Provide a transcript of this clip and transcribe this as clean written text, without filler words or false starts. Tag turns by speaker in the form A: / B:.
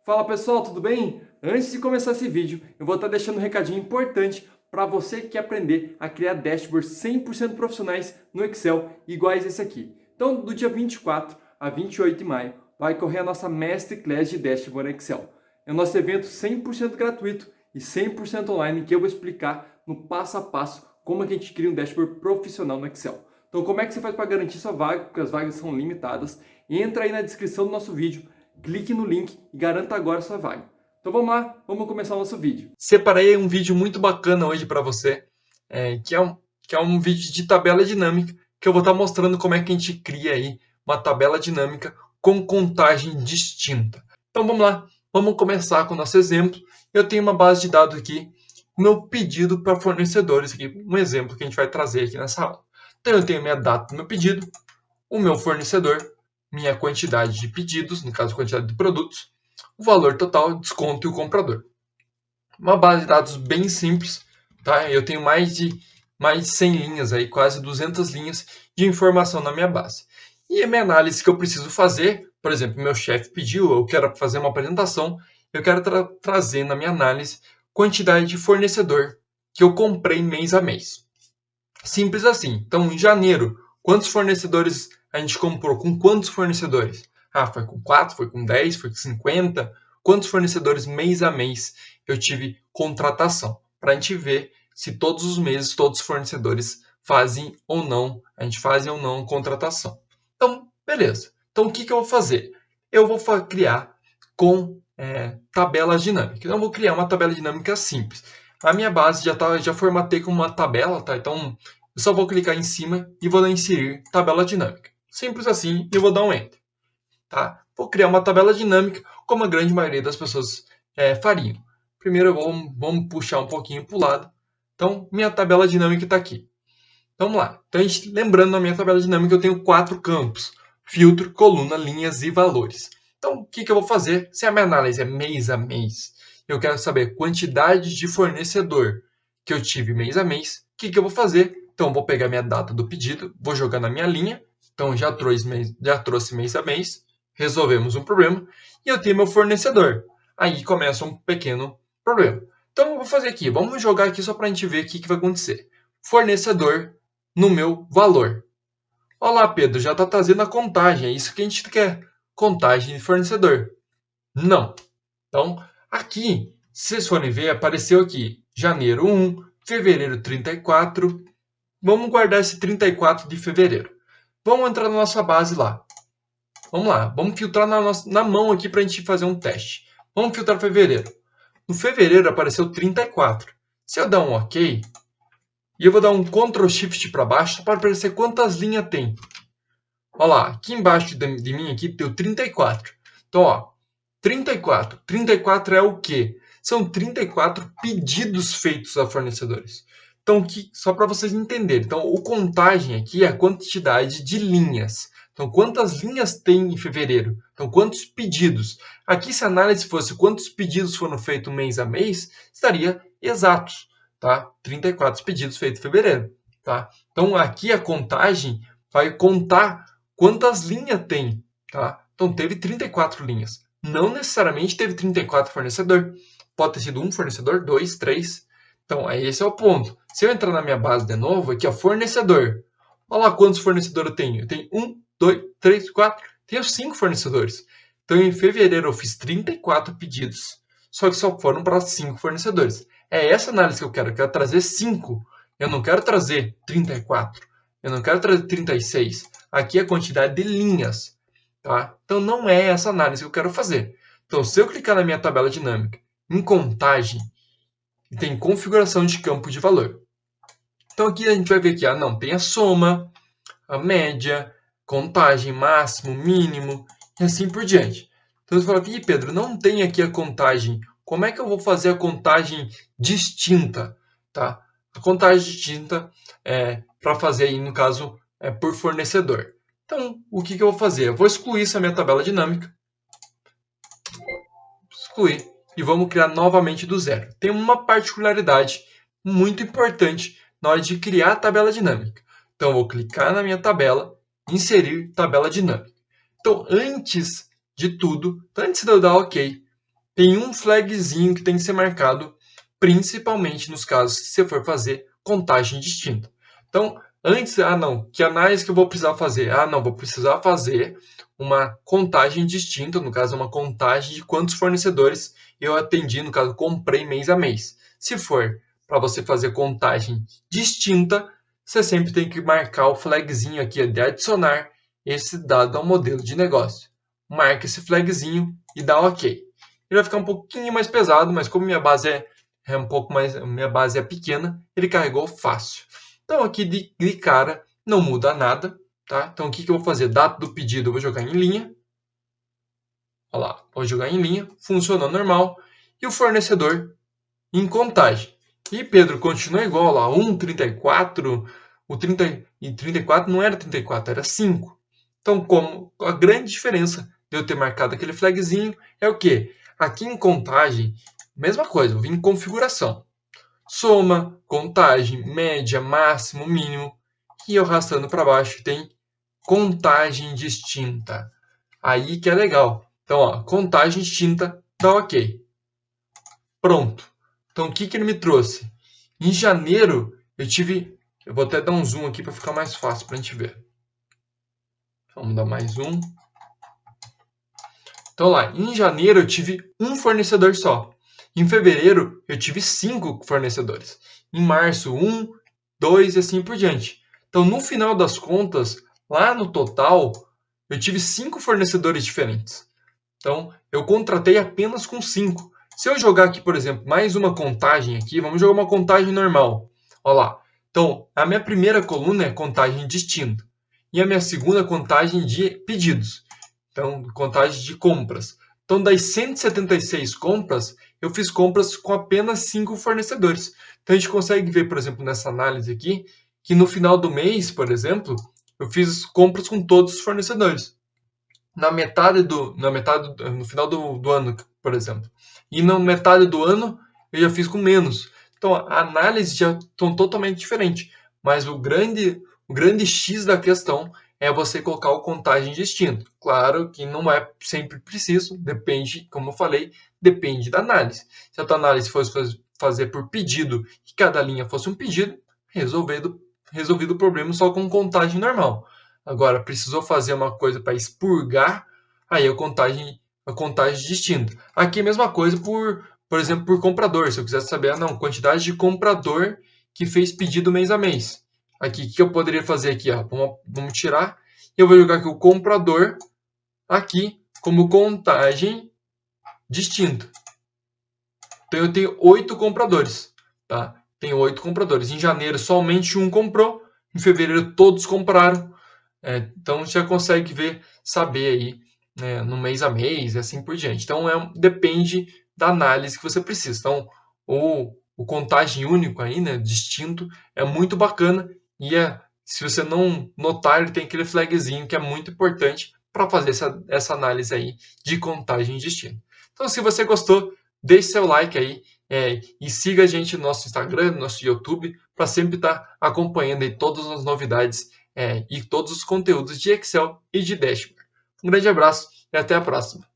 A: Fala pessoal, tudo bem? Antes de começar esse vídeo, eu vou estar deixando um recadinho importante para você que quer aprender a criar dashboards 100% profissionais no Excel, iguais esse aqui. Então, do dia 24 a 28 de maio, vai correr a nossa Masterclass de Dashboard Excel. É o nosso evento 100% gratuito e 100% online que eu vou explicar no passo a passo como é que a gente cria um dashboard profissional no Excel. Então, como é que você faz para garantir sua vaga, porque as vagas são limitadas? Entra aí na descrição do nosso vídeo, clique no link e garanta agora sua vaga. Então vamos lá, vamos começar o nosso vídeo.
B: Separei um vídeo muito bacana hoje para você, que é um vídeo de tabela dinâmica, que eu vou estar mostrando como é que a gente cria aí uma tabela dinâmica com contagem distinta. Então vamos lá, vamos começar com o nosso exemplo. Eu tenho uma base de dados aqui, meu pedido para fornecedores, aqui, um exemplo que a gente vai trazer aqui nessa aula. Então eu tenho minha data do meu pedido, o meu fornecedor, minha quantidade de pedidos, no caso quantidade de produtos, o valor total, desconto e o comprador. Uma base de dados bem simples, tá? Eu tenho mais de 100 linhas aí, quase 200 linhas de informação na minha base. E a minha análise que eu preciso fazer, por exemplo, meu chefe pediu, eu quero fazer uma apresentação, eu quero trazer na minha análise quantidade de fornecedor que eu comprei mês a mês. Simples assim. Então, em janeiro, quantos fornecedores a gente comprou? Com quantos fornecedores? Ah, foi com 4, foi com 10, foi com 50. Quantos fornecedores mês a mês eu tive contratação? Para a gente ver se todos os meses, todos os fornecedores fazem ou não, a gente faz ou não contratação. Então, beleza. Então, o que eu vou fazer? Eu vou criar com tabelas dinâmicas. Então, eu vou criar uma tabela dinâmica simples. A minha base já formatei com uma tabela, tá? Então, eu só vou clicar em cima e vou dar inserir tabela dinâmica. Simples assim, e eu vou dar um Enter. Tá? Vou criar uma tabela dinâmica, como a grande maioria das pessoas fariam. Primeiro, vamos puxar um pouquinho para o lado. Então, minha tabela dinâmica está aqui. Vamos lá. Então, lembrando, na minha tabela dinâmica eu tenho 4 campos. Filtro, coluna, linhas e valores. Então, o que eu vou fazer? Se a minha análise é mês a mês, eu quero saber quantidade de fornecedor que eu tive mês a mês, o que eu vou fazer? Então, eu vou pegar minha data do pedido, vou jogar na minha linha. Então, já trouxe mês a mês, resolvemos um problema. E eu tenho meu fornecedor. Aí começa um pequeno problema. Então, eu vou fazer aqui. Vamos jogar aqui só para a gente ver o que vai acontecer. Fornecedor no meu valor. Olá, Pedro, já está trazendo a contagem. É isso que a gente quer. Contagem de fornecedor. Não. Então, aqui, se vocês forem ver, apareceu aqui janeiro 1, fevereiro 34. Vamos guardar esse 34 de fevereiro. Vamos entrar na nossa base lá. Vamos lá, vamos filtrar na mão aqui para a gente fazer um teste. Vamos filtrar fevereiro. No fevereiro apareceu 34. Se eu dar um OK, e eu vou dar um Ctrl Shift para baixo para aparecer quantas linhas tem. Olha lá, aqui embaixo de mim aqui deu 34. Então, ó, 34. 34 é o quê? São 34 pedidos feitos a fornecedores. Então, só para vocês entenderem. Então, o contagem aqui é a quantidade de linhas. Então, quantas linhas tem em fevereiro? Então, quantos pedidos? Aqui, se a análise fosse quantos pedidos foram feitos mês a mês, estaria exatos, tá? 34 pedidos feitos em fevereiro, tá? Então, aqui a contagem vai contar quantas linhas tem, tá? Então, teve 34 linhas. Não necessariamente teve 34 fornecedores. Pode ter sido um fornecedor, 2, 3. Então, esse é o ponto. Se eu entrar na minha base de novo, aqui, ó, fornecedor. Olha lá quantos fornecedores eu tenho. Eu tenho 1, 2, 3, 4. Tenho 5 fornecedores. Então, em fevereiro, eu fiz 34 pedidos. Só que só foram para 5 fornecedores. É essa análise que eu quero. Eu quero trazer 5. Eu não quero trazer 34. Eu não quero trazer 36. Aqui é a quantidade de linhas. Tá? Então, não é essa análise que eu quero fazer. Então, se eu clicar na minha tabela dinâmica em contagem, tem configuração de campo de valor. Então, aqui a gente vai ver que não, tem a soma, a média, contagem, máximo, mínimo, e assim por diante. Então, você fala, Pedro, não tem aqui a contagem. Como é que eu vou fazer a contagem distinta? Tá? A contagem distinta para fazer aí, no caso, por fornecedor. Então, o que eu vou fazer? Eu vou excluir essa minha tabela dinâmica. Excluir. E vamos criar novamente do zero. Tem uma particularidade muito importante na hora de criar a tabela dinâmica. Então, eu vou clicar na minha tabela, inserir tabela dinâmica. Então, antes de tudo, antes de eu dar OK, tem um flagzinho que tem que ser marcado, principalmente nos casos que você for fazer contagem distinta. Então, antes, não, que análise que eu vou precisar fazer? Não, vou precisar fazer uma contagem distinta, no caso, uma contagem de quantos fornecedores eu atendi, no caso, comprei mês a mês. Se for para você fazer contagem distinta, você sempre tem que marcar o flagzinho aqui de adicionar esse dado ao modelo de negócio. Marca esse flagzinho e dá OK. Ele vai ficar um pouquinho mais pesado, mas como minha base é um pouco mais, minha base é pequena, ele carregou fácil. Então aqui de cara não muda nada, tá? Então o que eu vou fazer? Data do pedido eu vou jogar em linha. Olha lá, vou jogar em linha, funciona normal. E o fornecedor em contagem. E Pedro continua igual lá, 1,34, o 30 e 34 não era 34, era 5. Então, como a grande diferença de eu ter marcado aquele flagzinho é o quê? Aqui em contagem, mesma coisa, eu vim em configuração. Soma, contagem, média, máximo, mínimo. E eu arrastando para baixo tem contagem distinta. Aí que é legal. Então, ó, contagem distinta, dá OK. Pronto. Então, o que ele me trouxe? Em janeiro, eu vou até dar um zoom aqui para ficar mais fácil para a gente ver. Vamos dar mais um. Então, lá, em janeiro eu tive um fornecedor só. Em fevereiro, eu tive 5 fornecedores. Em março, 1, 2 e assim por diante. Então, no final das contas, lá no total, eu tive 5 fornecedores diferentes. Então, eu contratei apenas com 5. Se eu jogar aqui, por exemplo, mais uma contagem aqui, vamos jogar uma contagem normal. Olha lá. Então, a minha primeira coluna é contagem distinta. E a minha segunda contagem de pedidos. Então, contagem de compras. Então, das 176 compras, eu fiz compras com apenas 5 fornecedores. Então, a gente consegue ver, por exemplo, nessa análise aqui, que no final do mês, por exemplo, eu fiz compras com todos os fornecedores. No final do ano, por exemplo. E na metade do ano eu já fiz com menos. Então a análise já estão totalmente diferente. Mas o grande X da questão é você colocar o contagem distinto. Claro que não é sempre preciso, depende, como eu falei, depende da análise. Se a tua análise fosse fazer por pedido e cada linha fosse um pedido, resolvido o problema só com contagem normal. Agora, precisou fazer uma coisa para expurgar, aí a contagem distinta. Aqui a mesma coisa por exemplo, por comprador. Se eu quiser saber, quantidade de comprador que fez pedido mês a mês. Aqui, o que eu poderia fazer aqui? Vamos tirar. Eu vou jogar aqui o comprador aqui como contagem distinta. Então eu tenho 8 compradores. Tá? Tenho 8 compradores. Em janeiro somente um comprou. Em fevereiro todos compraram. Então você já consegue saber aí, né, no mês a mês e assim por diante. Então depende da análise que você precisa. Então o contagem único aí, né, distinto, é muito bacana e se você não notar, ele tem aquele flagzinho que é muito importante para fazer essa análise aí de contagem distinta. Então se você gostou, deixe seu like aí e siga a gente no nosso Instagram, no nosso YouTube, para sempre estar acompanhando aí todas as novidades e todos os conteúdos de Excel e de Dashboard. Um grande abraço e até a próxima.